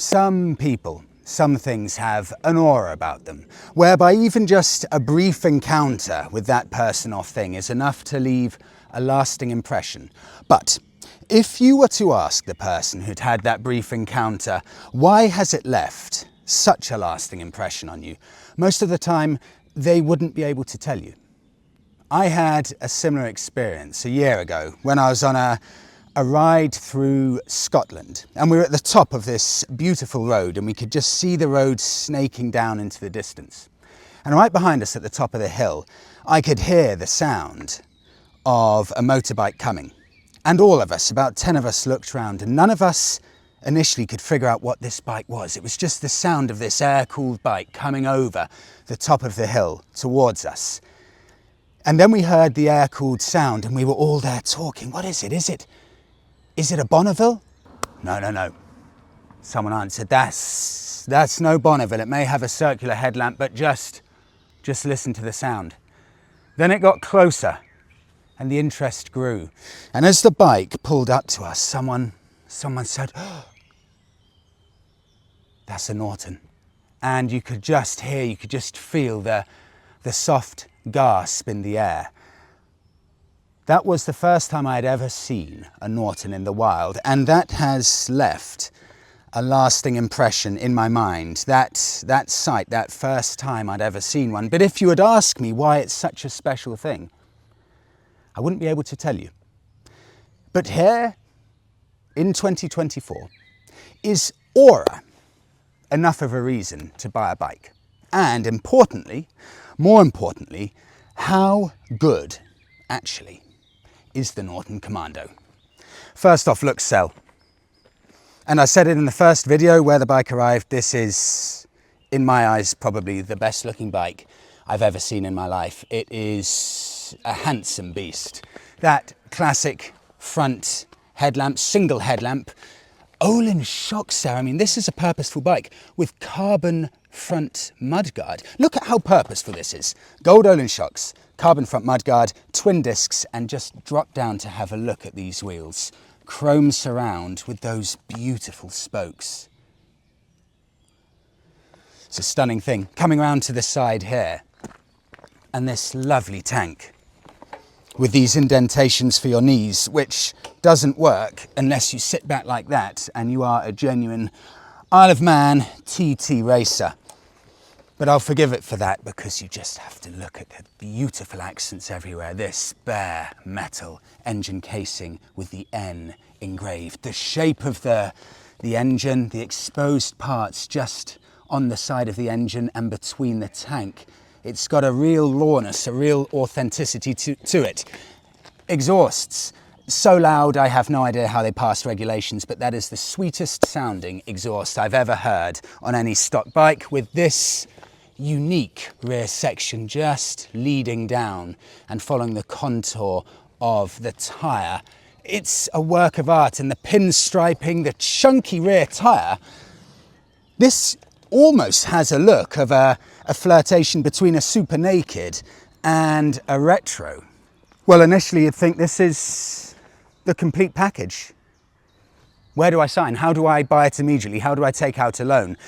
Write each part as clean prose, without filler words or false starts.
Some people, some things have an aura about them, whereby even just a brief encounter with that person or thing is enough to leave a lasting impression. But if you were to ask the person who'd had that brief encounter, why has it left such a lasting impression on you? Most of the time, they wouldn't be able to tell you. I had a similar experience a year ago when I was on a ride through Scotland, and we were at the top of this beautiful road and we could just see the road snaking down into the distance. And right behind us at the top of the hill, I could hear the sound of a motorbike coming. And all of us, about 10 of us, looked round, and none of us initially could figure out what this bike was. It was just the sound of this air-cooled bike coming over the top of the hill towards us. And then we heard the air-cooled sound and we were all there talking. What is it? Is it a Bonneville? No. Someone answered, that's no Bonneville. It may have a circular headlamp, but just listen to the sound. Then it got closer and the interest grew. And as the bike pulled up to us, someone said, oh, that's a Norton. And you could just hear, you could just feel the soft gasp in the air. That was the first time I had ever seen a Norton in the wild, and that has left a lasting impression in my mind, that sight, that first time I'd ever seen one. But if you would ask me why it's such a special thing, I wouldn't be able to tell you. But here, in 2024, is aura enough of a reason to buy a bike? And importantly, more importantly, how good, actually, is the Norton Commando? First off, look, sell. And I said it in the first video where the bike arrived, this is, in my eyes, probably the best looking bike I've ever seen in my life. It is a handsome beast. That classic front headlamp, single headlamp, Öhlins shocks there. I mean, this is a purposeful bike with carbon front mudguard. Look at how purposeful this is. Gold Öhlins shocks, carbon front mudguard, twin discs, and just drop down to have a look at these wheels. Chrome surround with those beautiful spokes. It's a stunning thing. Coming around to the side here, and this lovely tank with these indentations for your knees, which doesn't work unless you sit back like that and you are a genuine Isle of Man TT racer. But I'll forgive it for that because you just have to look at the beautiful accents everywhere. This bare metal engine casing with the N engraved. The shape of the engine, the exposed parts just on the side of the engine and between the tank. It's got a real rawness, a real authenticity to it. Exhausts, so loud I have no idea how they pass regulations, but that is the sweetest sounding exhaust I've ever heard on any stock bike, with this unique rear section just leading down and following the contour of the tyre. It's a work of art, and the pinstriping, the chunky rear tyre, this almost has a look of a flirtation between a super naked and a retro. Well, initially you'd think this is the complete package. Where do I sign? How do I buy it immediately? How do I take out a loan?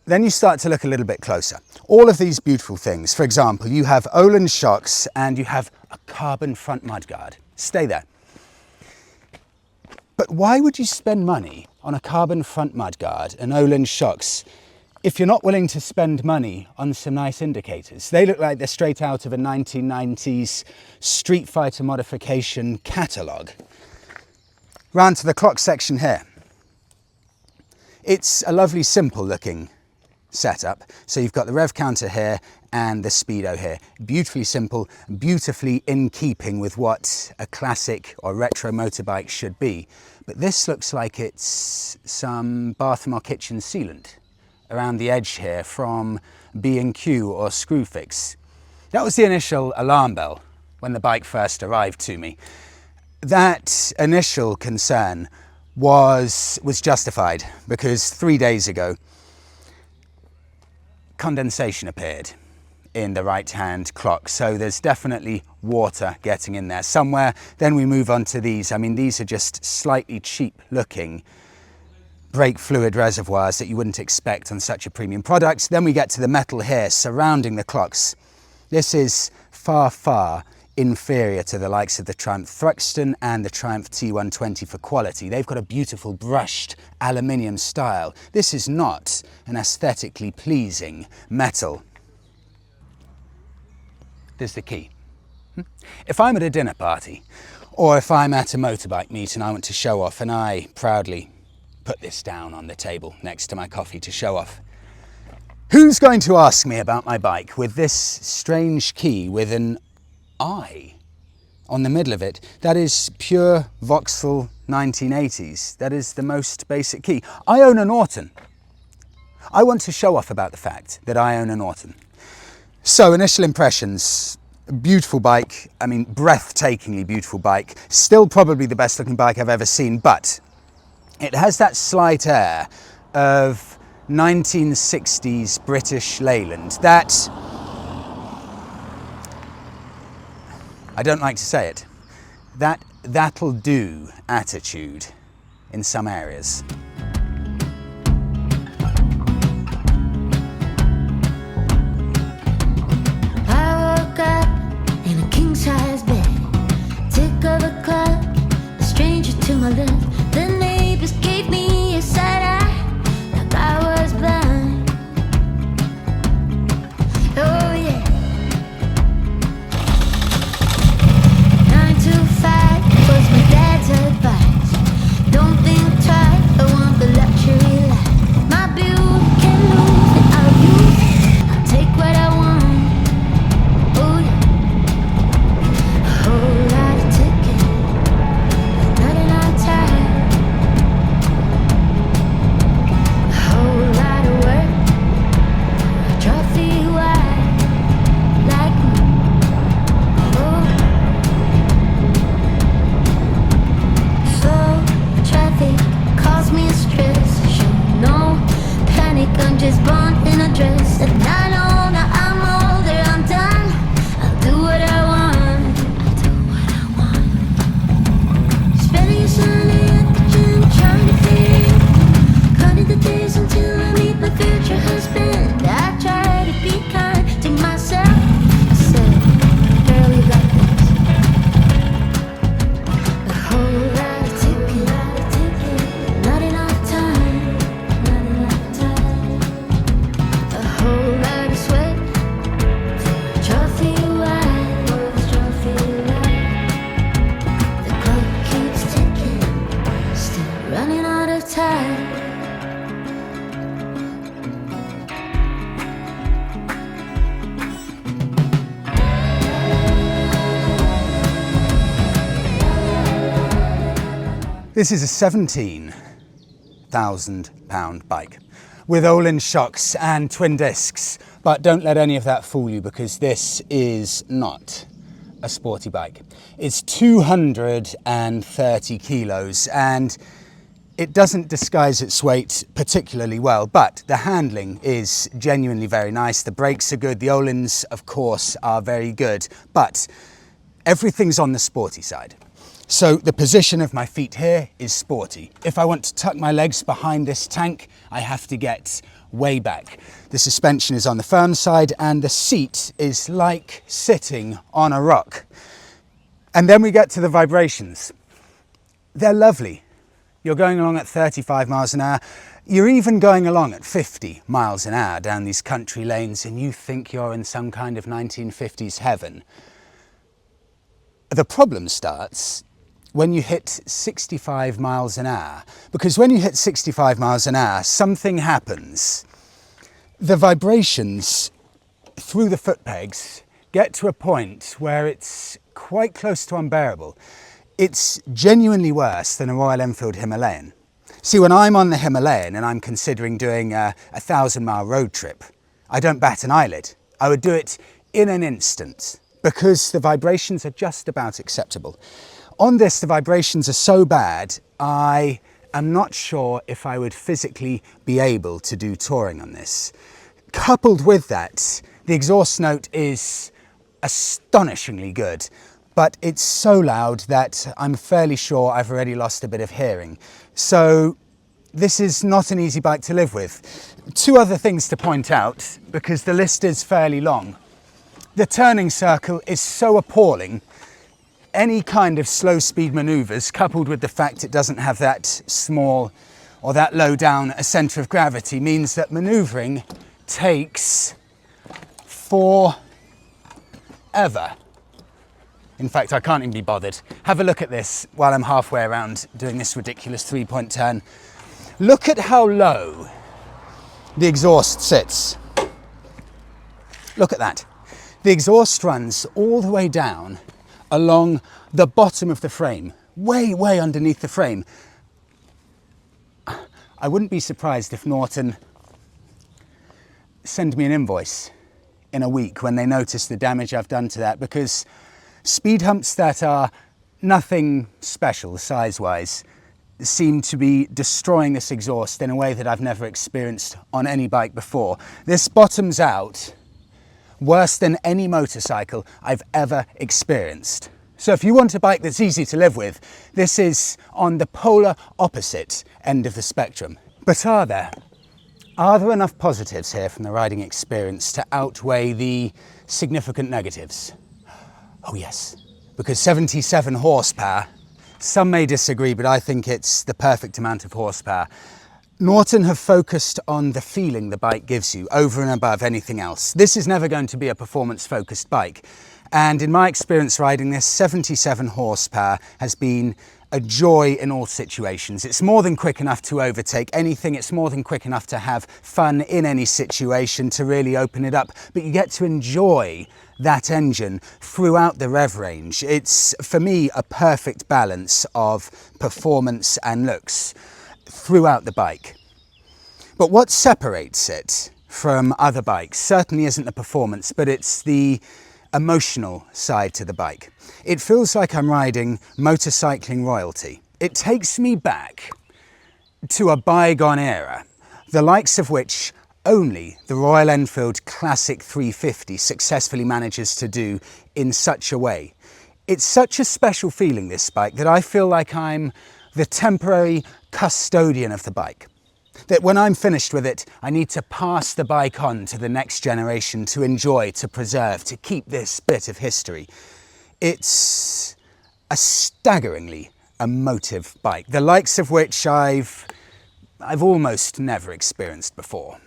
Then you start to look a little bit closer. All of these beautiful things, for example, you have Öhlins shocks and you have a carbon front mudguard. Stay there. But why would you spend money on a carbon front mudguard and Öhlins shocks if you're not willing to spend money on some nice indicators? They look like they're straight out of a 1990s Street Fighter modification catalogue. Round to the clock section here. It's a lovely, simple looking setup. So you've got the rev counter here and the speedo here. Beautifully simple, beautifully in keeping with what a classic or retro motorbike should be. But this looks like it's some bathroom or kitchen sealant around the edge here from B&Q or Screwfix. That was the initial alarm bell when the bike first arrived to me. That initial concern was justified because 3 days ago, condensation appeared in the right-hand clock. So there's definitely water getting in there somewhere. Then we move on to these. I mean, these are just slightly cheap looking brake fluid reservoirs that you wouldn't expect on such a premium product. Then we get to the metal here surrounding the clocks. This is far, far inferior to the likes of the Triumph Thruxton and the Triumph T120 for quality. They've got a beautiful brushed aluminium style. This is not an aesthetically pleasing metal. There's the key. If I'm at a dinner party, or if I'm at a motorbike meet and I want to show off, and I proudly put this down on the table next to my coffee to show off, who's going to ask me about my bike with this strange key with an eye on the middle of it? That is pure Vauxhall 1980s. That is the most basic key. I own a Norton. I want to show off about the fact that I own a Norton. So, initial impressions, beautiful bike. I mean, breathtakingly beautiful bike. Still probably the best looking bike I've ever seen, but it has that slight air of 1960s British Leyland. That, I don't like to say it, that'll do attitude in some areas. This is a £17,000 bike with Öhlins shocks and twin discs, but don't let any of that fool you, because this is not a sporty bike. It's 230 kilos and it doesn't disguise its weight particularly well, but the handling is genuinely very nice. The brakes are good. The Öhlins, of course, are very good, but everything's on the sporty side. So the position of my feet here is sporty. If I want to tuck my legs behind this tank, I have to get way back. The suspension is on the firm side and the seat is like sitting on a rock. And then we get to the vibrations. They're lovely. You're going along at 35 miles an hour. You're even going along at 50 miles an hour down these country lanes and you think you're in some kind of 1950s heaven. The problem starts when you hit 65 miles an hour, because when you hit 65 miles an hour, something happens. The vibrations through the foot pegs get to a point where it's quite close to unbearable. It's genuinely worse than a Royal Enfield Himalayan. See, when I'm on the Himalayan and I'm considering doing a 1,000-mile road trip, I don't bat an eyelid. I would do it in an instant because the vibrations are just about acceptable. On this, the vibrations are so bad, I am not sure if I would physically be able to do touring on this. Coupled with that, the exhaust note is astonishingly good, but it's so loud that I'm fairly sure I've already lost a bit of hearing. So this is not an easy bike to live with. Two other things to point out, because the list is fairly long. The turning circle is so appalling. Any kind of slow speed maneuvers, coupled with the fact it doesn't have that small or that low down a centre of gravity, means that maneuvering takes forever. In fact, I can't even be bothered. Have a look at this while I'm halfway around doing this ridiculous 3-point turn. Look at how low the exhaust sits. Look at that. The exhaust runs all the way down along the bottom of the frame, way, way underneath the frame. I wouldn't be surprised if Norton send me an invoice in a week when they notice the damage I've done to that, because speed humps that are nothing special size-wise seem to be destroying this exhaust in a way that I've never experienced on any bike before. This bottoms out worse than any motorcycle I've ever experienced. So if you want a bike that's easy to live with, this is on the polar opposite end of the spectrum. But are there enough positives here from the riding experience to outweigh the significant negatives? Oh yes, because 77 horsepower, some may disagree, but I think it's the perfect amount of horsepower. Norton have focused on the feeling the bike gives you over and above anything else. This is never going to be a performance-focused bike. And in my experience riding this, 77 horsepower has been a joy in all situations. It's more than quick enough to overtake anything. It's more than quick enough to have fun in any situation, to really open it up. But you get to enjoy that engine throughout the rev range. It's, for me, a perfect balance of performance and looks throughout the bike. But what separates it from other bikes certainly isn't the performance, but it's the emotional side to the bike. It feels like I'm riding motorcycling royalty. It takes me back to a bygone era, the likes of which only the Royal Enfield Classic 350 successfully manages to do in such a way. It's such a special feeling, this bike, that I feel like I'm the temporary custodian of the bike. That when I'm finished with it, I need to pass the bike on to the next generation to enjoy, to preserve, to keep this bit of history. It's a staggeringly emotive bike, the likes of which I've almost never experienced before.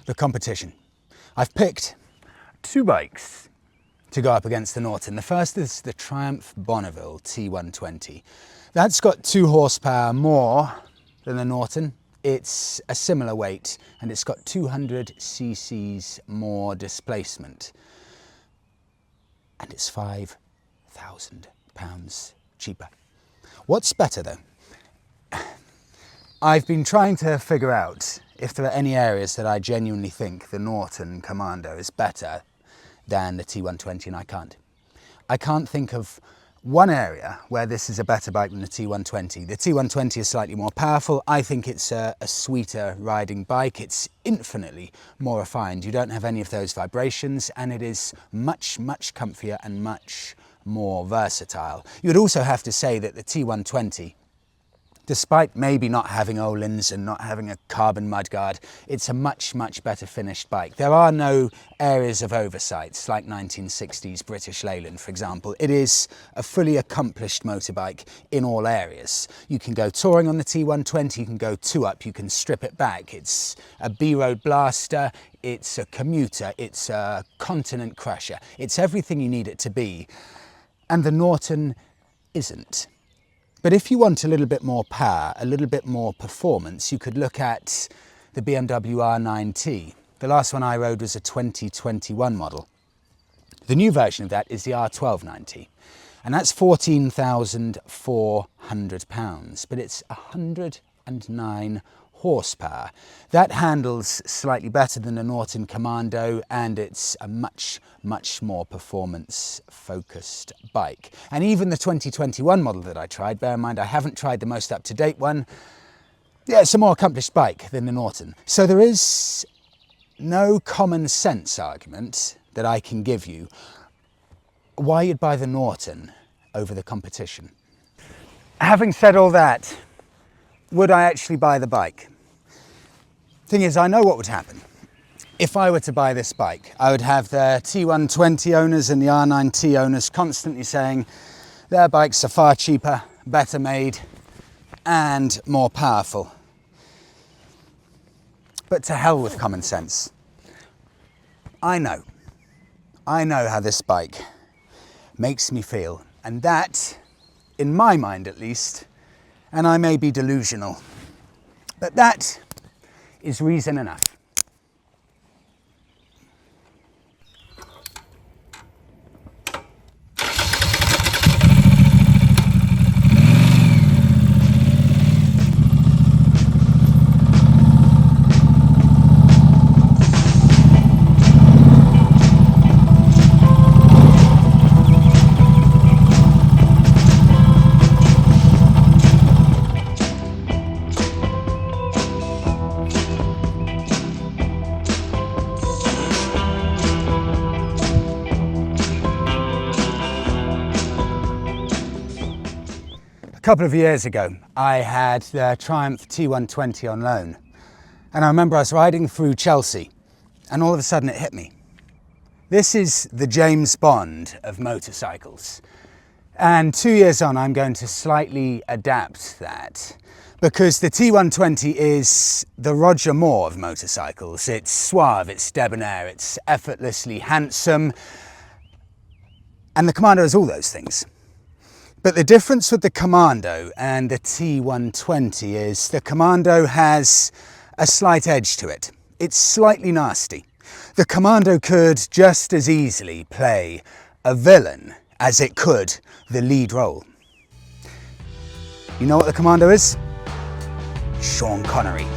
The competition. I've picked two bikes to go up against the Norton. The first is the Triumph Bonneville T120. That's got 2 horsepower more than the Norton. It's a similar weight and it's got 200 cc's more displacement. And it's £5,000 cheaper. What's better though? I've been trying to figure out if there are any areas that I genuinely think the Norton Commando is better than the T120, and I can't. I can't think of one area where this is a better bike than the T120. The T120 is slightly more powerful. I think it's a sweeter riding bike. It's infinitely more refined. You don't have any of those vibrations, and it is much, much comfier and much more versatile. You would also have to say that the T120, despite maybe not having Öhlins and not having a carbon mudguard, it's a much, much better finished bike. There are no areas of oversights like 1960s British Leyland, for example. It is a fully accomplished motorbike in all areas. You can go touring on the T120, you can go 2-up, you can strip it back. It's a B-road blaster, it's a commuter, it's a continent crusher. It's everything you need it to be. And the Norton isn't. But if you want a little bit more power, a little bit more performance, you could look at the BMW R9T. The last one I rode was a 2021 model. The new version of that is the R1290, and that's £14,400, but it's 109 horsepower. That handles slightly better than the Norton Commando, and it's a much, much more performance-focused bike. And even the 2021 model that I tried, bear in mind I haven't tried the most up-to-date one, yeah, it's a more accomplished bike than the Norton. So there is no common sense argument that I can give you why you'd buy the Norton over the competition. Having said all that, would I actually buy the bike? Thing is, I know what would happen. If I were to buy this bike, I would have the T120 owners and the R9T owners constantly saying their bikes are far cheaper, better made, and more powerful. But to hell with common sense. I know how this bike makes me feel, and that, in my mind at least, and I may be delusional, but that is reason enough. A couple of years ago, I had the Triumph T120 on loan, and I remember I was riding through Chelsea, and all of a sudden it hit me. This is the James Bond of motorcycles, and 2 years on I'm going to slightly adapt that, because the T120 is the Roger Moore of motorcycles. It's suave, it's debonair, it's effortlessly handsome, and the Commando is all those things. But the difference with the Commando and the T120 is the Commando has a slight edge to it. It's slightly nasty. The Commando could just as easily play a villain as it could the lead role. You know what the Commando is? Sean Connery.